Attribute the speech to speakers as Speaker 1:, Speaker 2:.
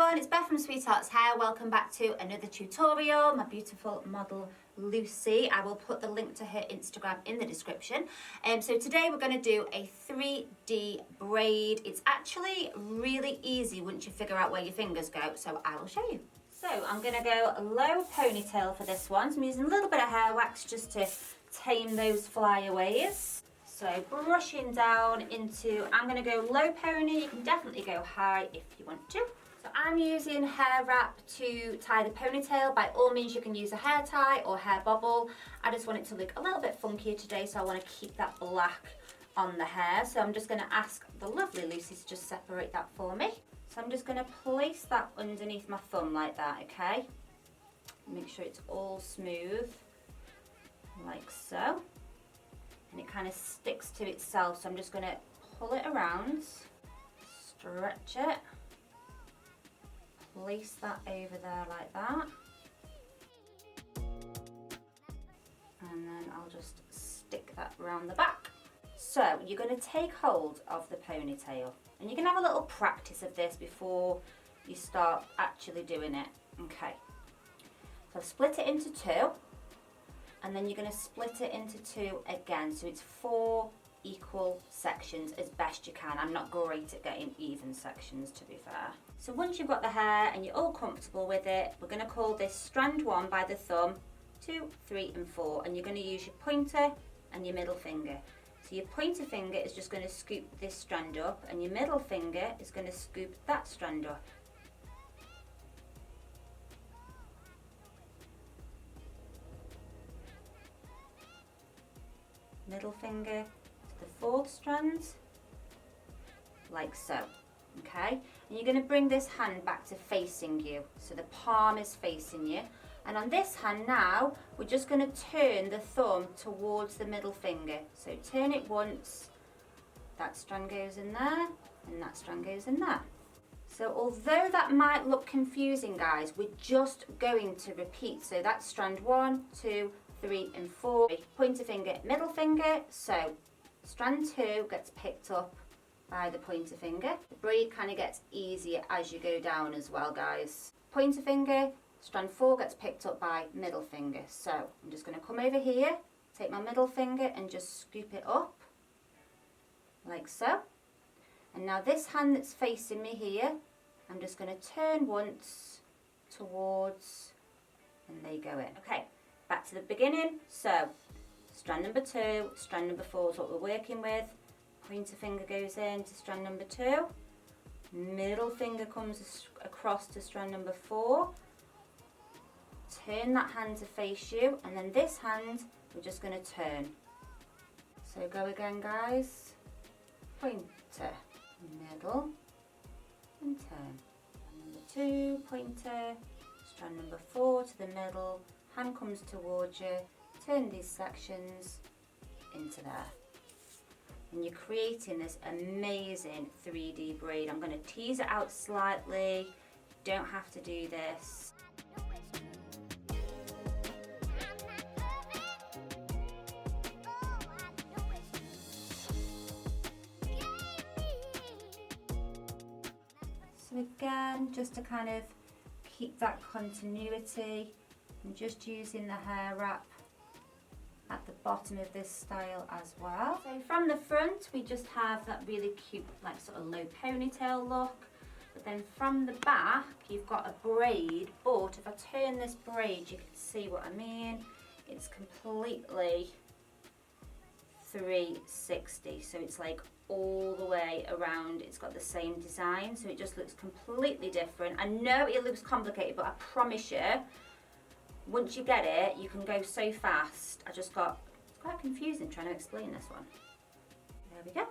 Speaker 1: everyone, it's Beth from Sweethearts Hair. Welcome back to another tutorial. My beautiful model Lucy. I will put the link to her Instagram in the description. So today we're going to do a 3D braid. It's actually really easy once you figure out where your fingers go, so I will show you. So I'm going to go low ponytail for this one. So I'm using a little bit of hair wax just to tame those flyaways. So brushing down into, I'm going to go low pony. You can definitely go high if you want to. So I'm using hair wrap to tie the ponytail. By all means you can use a hair tie or hair bobble. I just want it to look a little bit funkier today, so I want to keep that black on the hair. So I'm just going to ask the lovely Lucy to just separate that for me. So I'm just going to place that underneath my thumb like that, okay? Make sure it's all smooth, like so. And it kind of sticks to itself, so I'm just going to pull it around, stretch it, place that over there like that, and then I'll just stick that around the back. So you're going to take hold of the ponytail, and you can have a little practice of this before you start actually doing it. Okay, so split it into two. And then you're going to split it into two again, so it's 4 equal sections as best you can. I'm not great at getting even sections, to be fair. So once you've got the hair and you're all comfortable with it, we're going to call this strand 1 by the thumb, 2, 3 and 4, and you're going to use your pointer and your middle finger. So your pointer finger is just going to scoop this strand up, and your middle finger is going to scoop that strand up. Middle finger to the 4th strand, like so, okay? And you're going to bring this hand back to facing you, so the palm is facing you. And on this hand now, we're just going to turn the thumb towards the middle finger. So turn it once, that strand goes in there, and that strand goes in there. So although that might look confusing, guys, we're just going to repeat. So that's strand 1, 2, 3 and 4, pointer finger, middle finger, so strand 2 gets picked up by the pointer finger. The braid kind of gets easier as you go down as well, guys. Pointer finger, strand 4 gets picked up by middle finger. So I'm just going to come over here, take my middle finger and just scoop it up, like so. And now this hand that's facing me here, I'm just going to turn once towards, and there you go in. Okay. Back to the beginning, so strand number 2, strand number 4 is what we're working with. Pointer finger goes in to strand number 2, middle finger comes across to strand number 4, turn that hand to face you, and then this hand we're just going to turn. So go again, guys, pointer, middle, and turn. Strand number 2, pointer, strand number 4 to the middle, hand comes towards you, turn these sections into there. And you're creating this amazing 3D braid. I'm going to tease it out slightly, you don't have to do this. So again, just to kind of keep that continuity, I'm just using the hair wrap at the bottom of this style as well. So from the front we just have that really cute like sort of low ponytail look, but then from the back you've got a braid, but if I turn this braid you can see what I mean. It's completely 360, so it's like all the way around. It's got the same design, so it just looks completely different. I know it looks complicated, but I promise you, once you get it, you can go so fast. It's quite confusing trying to explain this one. There we go.